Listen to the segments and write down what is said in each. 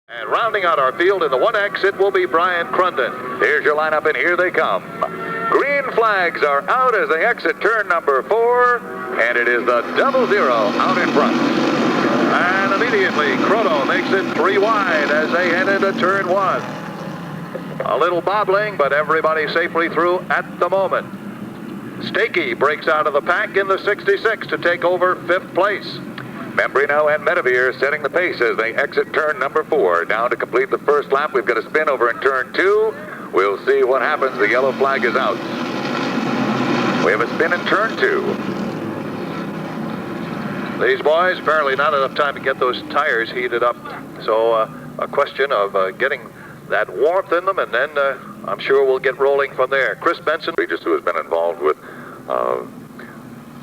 And rounding out our field in the 1X, it will be Brian Crunden. Here's your lineup, and here they come. Green flags are out as they exit turn number 4, and it is the 00 out in front. And immediately, Croto makes it 3 wide as they head into turn 1. A little bobbling, but everybody safely through at the moment. Stakey breaks out of the pack in the 66 to take over 5th place. Membrino and Medivere setting the pace as they exit turn number 4. Now to complete the first lap, we've got a spin over in turn 2. We'll see what happens. The yellow flag is out. We have a spin in turn 2. These boys, apparently not enough time to get those tires heated up. So a question of getting that warmth in them, and then I'm sure we'll get rolling from there. Chris Benson, who has been involved with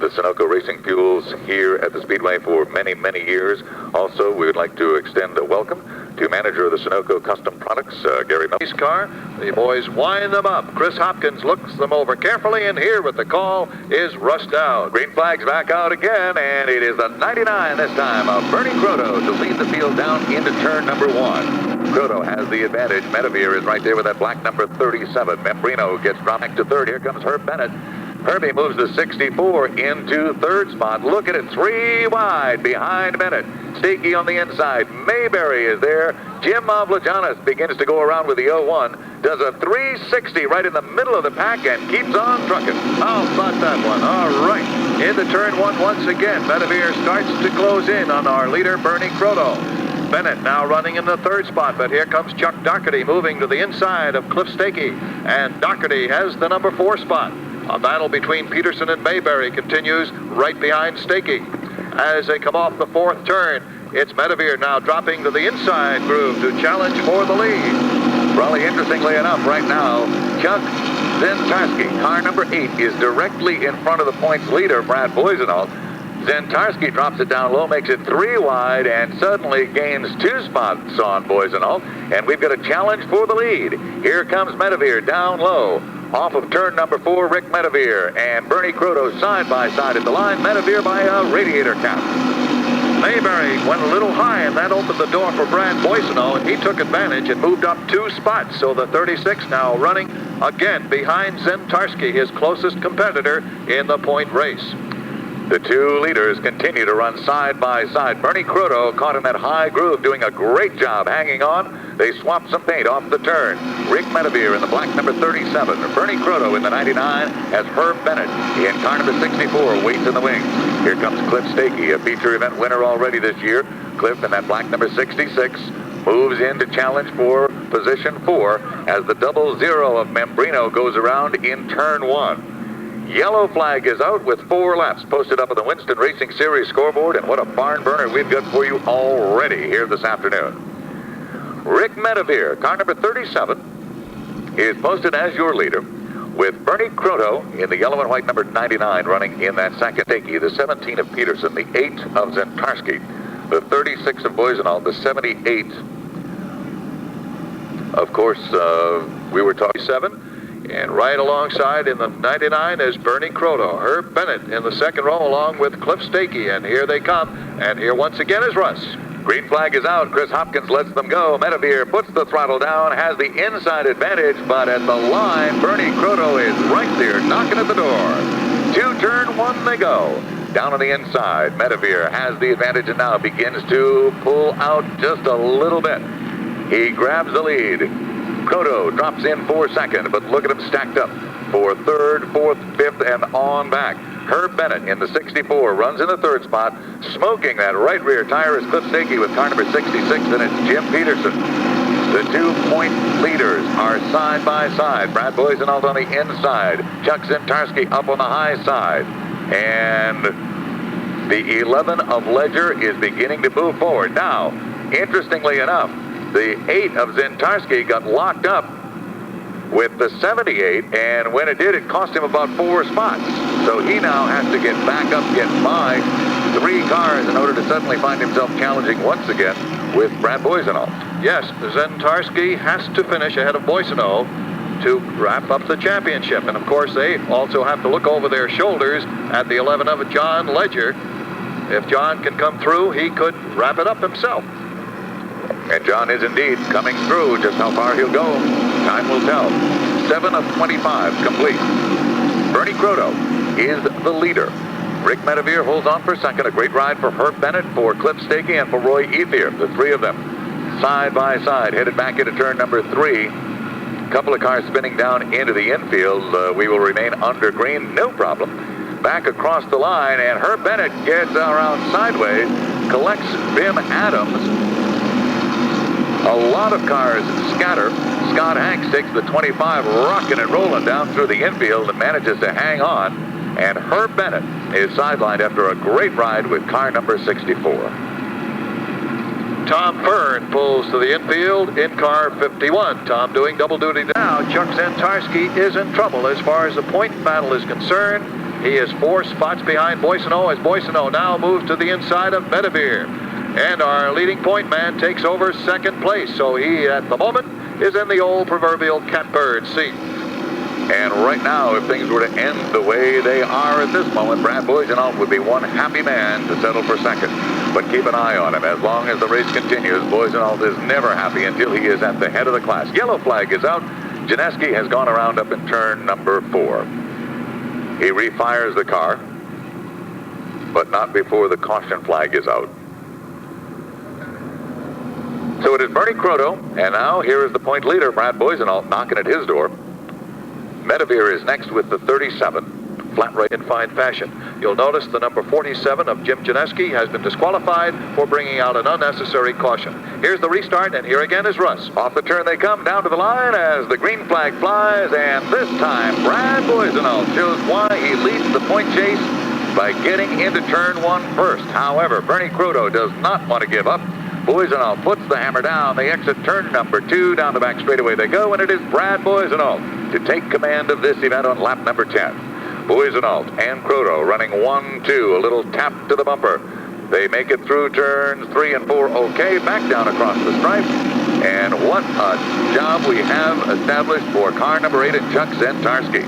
the Sunoco Racing Fuels here at the Speedway for many, many years. Also, we would like to extend a welcome to manager of the Sunoco Custom Products, Gary Mel. Car, the boys wind them up. Chris Hopkins looks them over carefully, and here with the call is Russ Dowd. Green flag's back out again, and it is the 99 this time of Bernie Croto to lead the field down into turn number 1. Croto has the advantage. Medivere is right there with that black number 37. Membrino gets dropped back to 3rd. Here comes Herb Bennett. Herbie moves the 64 into 3rd spot. Look at it, 3 wide behind Bennett. Stakey on the inside. Mayberry is there. Jim Avlajanis begins to go around with the 01. Does a 360 right in the middle of the pack and keeps on trucking. How about that one? All right. Into turn 1 once again. Medivere starts to close in on our leader, Bernie Croto. Bennett now running in the 3rd spot, but here comes Chuck Doherty moving to the inside of Cliff Stakey. And Doherty has the number 4 spot. A battle between Peterson and Mayberry continues right behind Stakey. As they come off the 4th turn, it's Medivere now dropping to the inside groove to challenge for the lead. Probably interestingly enough, right now, Chuck Zentarski, car number 8, is directly in front of the points leader, Brad Boissonneault. Zentarski drops it down low, makes it 3 wide, and suddenly gains 2 spots on Boissonneault. And we've got a challenge for the lead. Here comes Medivere down low. Off of turn number 4, Rick Medivere and Bernie Croto side by side at the line. Medivere by a radiator cap. Mayberry went a little high, and that opened the door for Brad Boissonneault, and he took advantage and moved up 2 spots. So the 36 now running again behind Zentarski, his closest competitor in the point race. The 2 leaders continue to run side by side. Bernie Croto caught in that high groove, doing a great job hanging on. They swapped some paint off the turn. Rick Medivere in the black number 37. Bernie Croto in the 99 has Herb Bennett in car number 64, waits in the wings. Here comes Cliff Stakey, a feature event winner already this year. Cliff in that black number 66 moves in to challenge for position 4 as the 00 of Membrino goes around in turn 1. Yellow flag is out with 4 laps posted up on the Winston Racing Series scoreboard, and what a barn burner we've got for you already here this afternoon. Rick Medivere, car number 37, is posted as your leader, with Bernie Croto in the yellow and white number 99 running in that second. Stakey, the 17 of Peterson, the 8 of Zentarski, the 36 of Boissonneault, the 78, of course, we were talking 7. And right alongside in the 99 is Bernie Croto. Herb Bennett in the 2nd row along with Cliff Stakey. And here they come. And here once again is Russ. Green flag is out. Chris Hopkins lets them go. Medivere puts the throttle down, has the inside advantage, but at the line, Bernie Croto is right there knocking at the door. 2 turn 1 they go. Down on the inside, Medivere has the advantage and now begins to pull out just a little bit. He grabs the lead. Croto drops in for 2nd, but look at him stacked up for 3rd, 4th, 5th, and on back. Herb Bennett in the 64 runs in the 3rd spot. Smoking that right rear tire is Cliff Stakey with car number 66, and it's Jim Peterson. The 2-point leaders are side by side. Brad Boissonneault on the inside. Chuck Zentarski up on the high side. And the 11 of Ledger is beginning to move forward. Now, interestingly enough, the 8 of Zentarski got locked up with the 78, and when it did, it cost him about 4 spots. So he now has to get back up, get by 3 cars in order to suddenly find himself challenging once again with Brad Boissonneault. Yes, Zentarski has to finish ahead of Boissonneault to wrap up the championship. And of course, they also have to look over their shoulders at the 11 of John Ledger. If John can come through, he could wrap it up himself. And John is indeed coming through. Just how far he'll go, time will tell. 7 of 25 complete. Bernie Croto is the leader. Rick Medevere holds on for second. A great ride for Herb Bennett, for Cliff Stakey, and for Roy Ethier. The three of them side by side, headed back into turn number 3. A couple of cars spinning down into the infield. We will remain under green, no problem. Back across the line, and Herb Bennett gets around sideways, collects Bim Adams. A lot of cars scatter. Scott Hanks takes the 25, rocking and rolling down through the infield and manages to hang on. And Herb Bennett is sidelined after a great ride with car number 64. Tom Fern pulls to the infield in car 51. Tom doing double duty now. Chuck Zentarski is in trouble as far as the point battle is concerned. He is 4 spots behind Boissonneault as Boissonneault now moves to the inside of Medevere. And our leading point man takes over second place. So he, at the moment, is in the old proverbial catbird seat. And right now, if things were to end the way they are at this moment, Brad Boissonneault would be one happy man to settle for second. But keep an eye on him. As long as the race continues, Boissonneault is never happy until he is at the head of the class. Yellow flag is out. Janeski has gone around up in turn number 4. He refires the car, but not before the caution flag is out. So it is Bernie Croto, and now here is the point leader, Brad Boissonneault, knocking at his door. Medevere is next with the 37, flat right in fine fashion. You'll notice the number 47 of Jim Janeski has been disqualified for bringing out an unnecessary caution. Here's the restart, and here again is Russ. Off the turn they come, down to the line as the green flag flies, and this time Brad Boissonneault shows why he leads the point chase by getting into turn 1 first. However, Bernie Croto does not want to give up. Boissonneault puts the hammer down. They exit turn number 2. Down the back straightaway they go, and it is Brad Boissonneault to take command of this event on lap number 10. Boissonneault and Croto running 1-2. A little tap to the bumper. They make it through turns 3 and 4 okay. Back down across the stripe. And what a job we have established for car number 8 and Chuck Zentarski.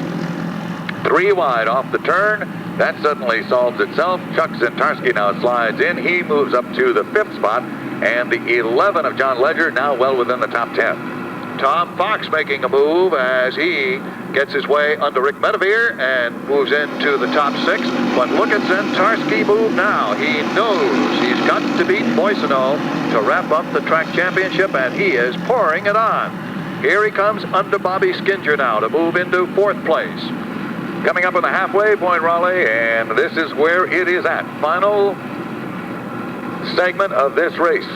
3 wide off the turn. That suddenly solves itself. Chuck Zentarski now slides in. He moves up to the 5th spot. And the 11 of John Ledger now well within the top 10. Tom Fox making a move as he gets his way under Rick Medevere and moves into the top 6. But look at Zentarski move now. He knows he's got to beat Boissonneault to wrap up the track championship, and he is pouring it on. Here he comes under Bobby Skinger now to move into 4th place. Coming up on the halfway point, Raleigh, and this is where it is at. Final segment of this race.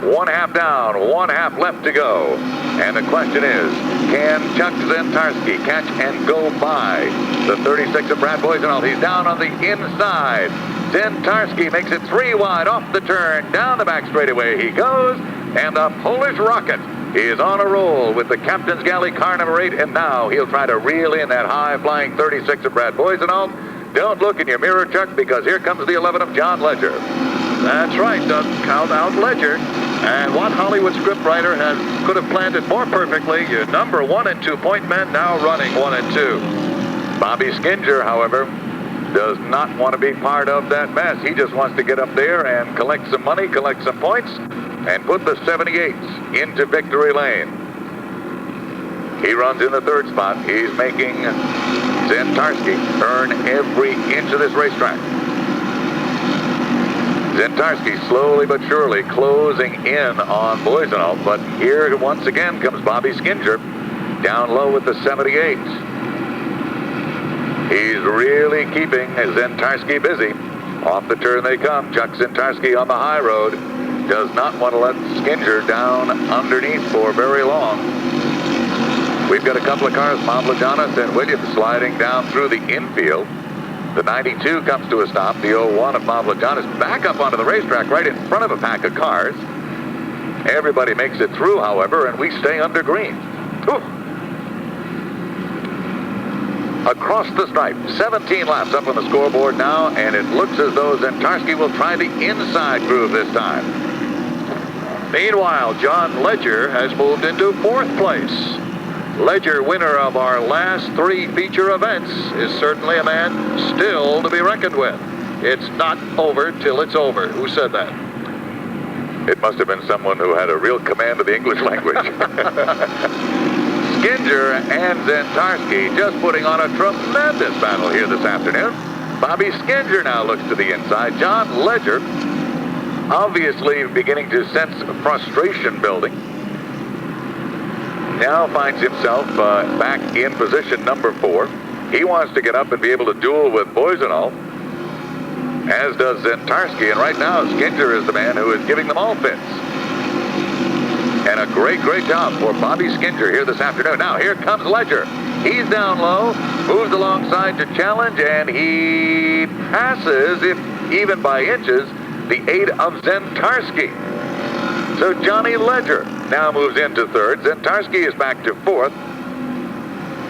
1/2 down, 1/2 left to go. And the question is, can Chuck Zentarski catch and go by the 36 of Brad Boissonneault? He's down on the inside. Zentarski makes it 3 wide off the turn. Down the back straightaway he goes. And the Polish Rocket is on a roll with the Captain's Galley car number 8. And now he'll try to reel in that high-flying 36 of Brad Boissonneault. Don't look in your mirror, Chuck, because here comes the 11 of John Ledger. That's right, doesn't count out Ledger. And what Hollywood scriptwriter could have planned it more perfectly? Your number 1 and 2 point men now running 1 and 2. Bobby Skinger, however, does not want to be part of that mess. He just wants to get up there and collect some money, collect some points, and put the 78s into victory lane. He runs in the 3rd spot. He's making Zentarski earn every inch of this racetrack. Zentarski slowly but surely closing in on Boissonneault, but here once again comes Bobby Skinger down low with the 78s. He's really keeping Zentarski busy. Off the turn they come. Chuck Zentarski on the high road does not want to let Skinger down underneath for very long. We've got a couple of cars, Mavlajanis and Williams, sliding down through the infield. The 92 comes to a stop. The 01 of Mavlajanis back up onto the racetrack right in front of a pack of cars. Everybody makes it through, however, and we stay under green. Ooh. Across the stripe, 17 laps up on the scoreboard now, and it looks as though Zentarski will try the inside groove this time. Meanwhile, John Ledger has moved into 4th place. Ledger, winner of our last 3 feature events, is certainly a man still to be reckoned with. It's not over till it's over. Who said that? It must have been someone who had a real command of the English language. Skinger and Zentarski just putting on a tremendous battle here this afternoon. Bobby Skinger now looks to the inside. John Ledger obviously beginning to sense frustration building. Now finds himself back in position number 4. He wants to get up and be able to duel with Boissonneault, as does Zentarski, and right now Skinger is the man who is giving them all fits. And a great job for Bobby Skinger here this afternoon. Now here comes Ledger. He's down low, moves alongside to challenge, and he passes, if even by inches, the aid of Zentarski. So Johnny Ledger now moves into 3rd. Zentarski is back to 4th.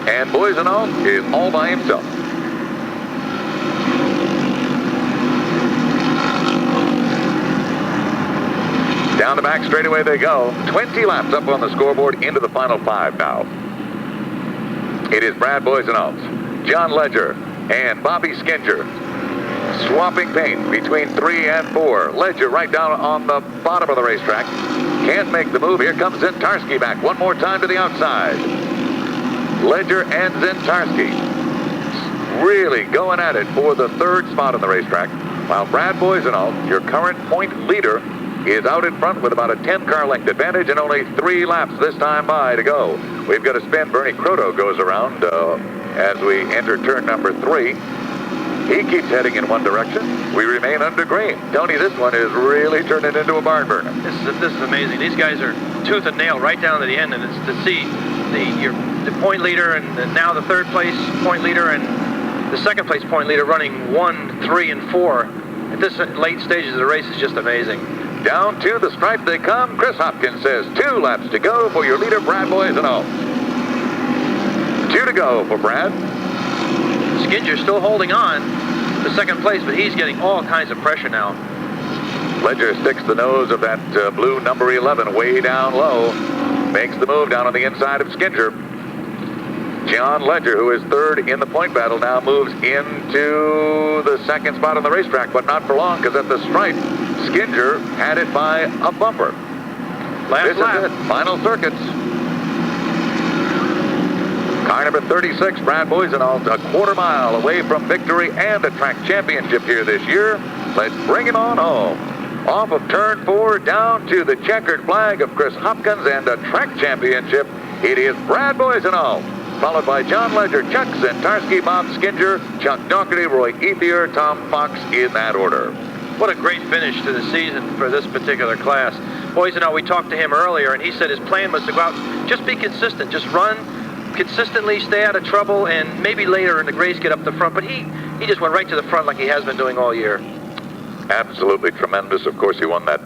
And Boissonneault is all by himself. Down the back straightaway they go. 20 laps up on the scoreboard into the final 5 now. It is Brad Boissonneault, John Ledger, and Bobby Skinger swapping paint between 3 and 4. Ledger right down on the bottom of the racetrack. Can't make the move. Here comes Zentarski back one more time to the outside. Ledger and Zentarski really going at it for the 3rd spot on the racetrack, while Brad Boissonneault, your current point leader, is out in front with about a 10-car length advantage and only 3 laps this time by to go. We've got a spin. Bernie Croto goes around as we enter turn number 3. He keeps heading in one direction. We remain under green. Tony, this one is really turning into a barn burner. This is amazing. These guys are tooth and nail right down to the end, and it's to see the point leader and now the 3rd place point leader and the 2nd place point leader running 1, 3, and 4 at this late stages of the race is just amazing. Down to the stripe they come. Chris Hopkins says 2 laps to go for your leader, Brad Boissonneault. 2 to go for Brad. Skinger's still holding on to 2nd place, but he's getting all kinds of pressure now. Ledger sticks the nose of that blue number 11 way down low. Makes the move down on the inside of Skinger. John Ledger, who is 3rd in the point battle, now moves into the 2nd spot on the racetrack, but not for long, because at the stripe, Skinger had it by a bumper. Last lap. Is it. Final circuits. Car number 36, Brad Boissonneault, a quarter mile away from victory and a track championship here this year. Let's bring him on home. Off of turn 4, down to the checkered flag of Chris Hopkins and a track championship. It is Brad Boissonneault, followed by John Ledger, Chuck Zentarski, Bob Skinger, Chuck Doherty, Roy Ethier, Tom Fox in that order. What a great finish to the season for this particular class. Boissonneault, we talked to him earlier, and he said his plan was to go out, just be consistent, just run consistently, stay out of trouble, and maybe later in the race get up the front. But he just went right to the front like he has been doing all year. Absolutely tremendous. Of course, he won that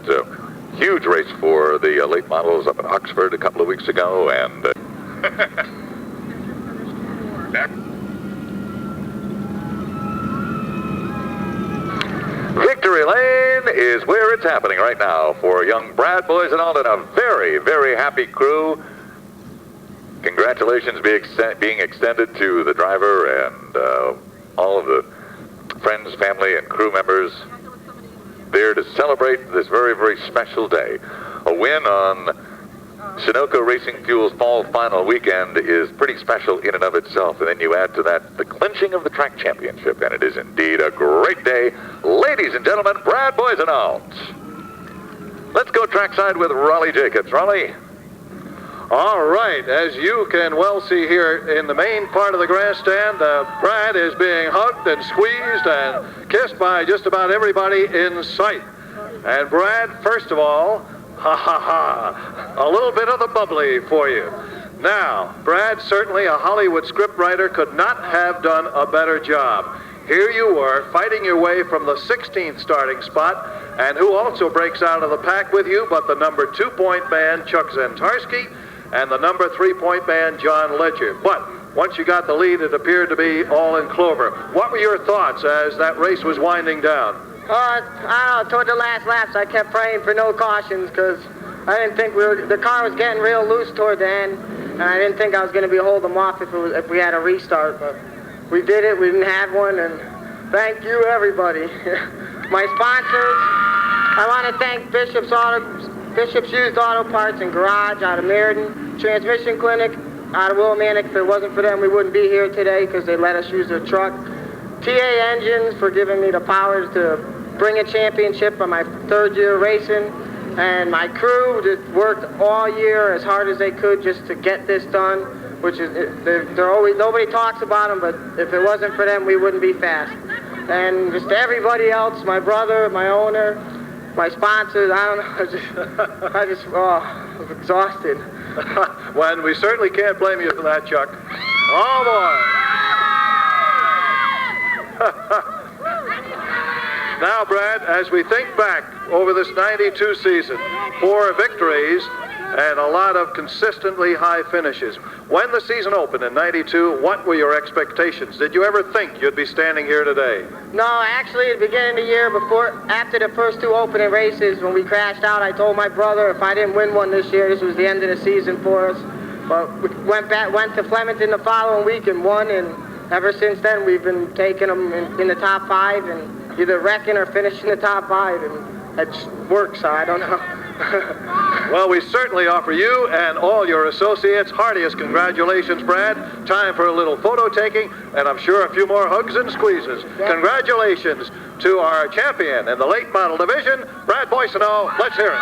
huge race for the late models up in Oxford a couple of weeks ago, and Victory Lane is where it's happening right now for young Brad Boissonneault and a very, very happy crew. Congratulations being extended to the driver and all of the friends, family, and crew members there to celebrate this very, very special day. A win on Sunoco Racing Fuel's fall final weekend is pretty special in and of itself, and then you add to that the clinching of the track championship, and it is indeed a great day. Ladies and gentlemen, Brad Boissonneault. Let's go trackside with Raleigh Jacobs. Raleigh. All right, as you can well see here in the main part of the grandstand, Brad is being hugged and squeezed and kissed by just about everybody in sight. And Brad, first of all, a little bit of the bubbly for you. Now, Brad, certainly a Hollywood scriptwriter could not have done a better job. Here you were, fighting your way from the 16th starting spot, and who also breaks out of the pack with you but the number 2-point man, Chuck Zentarski, and the number 3-point man, John Ledger. But once you got the lead, it appeared to be all in clover. What were your thoughts as that race was winding down? I don't know, toward the last laps, I kept praying for no cautions because I didn't think the car was getting real loose toward the end, and I didn't think I was going to be holding them off if we had a restart. But we did it, we didn't have one, and thank you, everybody. My sponsors, I want to thank Bishop's Used Auto Parts and Garage out of Meriden, Transmission Clinic out of Willimantic. If it wasn't for them, we wouldn't be here today because they let us use their truck. TA Engines for giving me the power to bring a championship on my third year racing. And my crew just worked all year as hard as they could just to get this done, which is, they're always, nobody talks about them, but if it wasn't for them, we wouldn't be fast. And just to everybody else, my brother, my owner, my sponsors, I don't know, I was exhausted. Well, we certainly can't blame you for that, Chuck. Oh, boy. Now, Brad, as we think back over this 92 season, 4 victories and a lot of consistently high finishes. When the season opened in 92, what were your expectations? Did you ever think you'd be standing here today? No, actually, at the beginning of the year, after the first 2 opening races, when we crashed out, I told my brother if I didn't win one this year, this was the end of the season for us. But we went to Flemington the following week and won, and ever since then, we've been taking them in the top 5 and either wrecking or finishing the top 5, and it works, so I don't know. Well, we certainly offer you and all your associates heartiest congratulations, Brad. Time for a little photo taking, and I'm sure a few more hugs and squeezes. Yeah. Congratulations to our champion in the late model division, Brad Boissonneault. Let's hear it.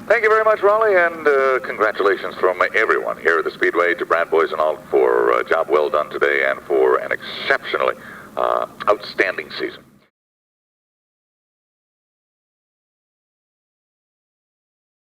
Thank you very much, Raleigh, and congratulations from everyone here at the Speedway to Brad Boissonneault for a job well done today and for an exceptionally outstanding season.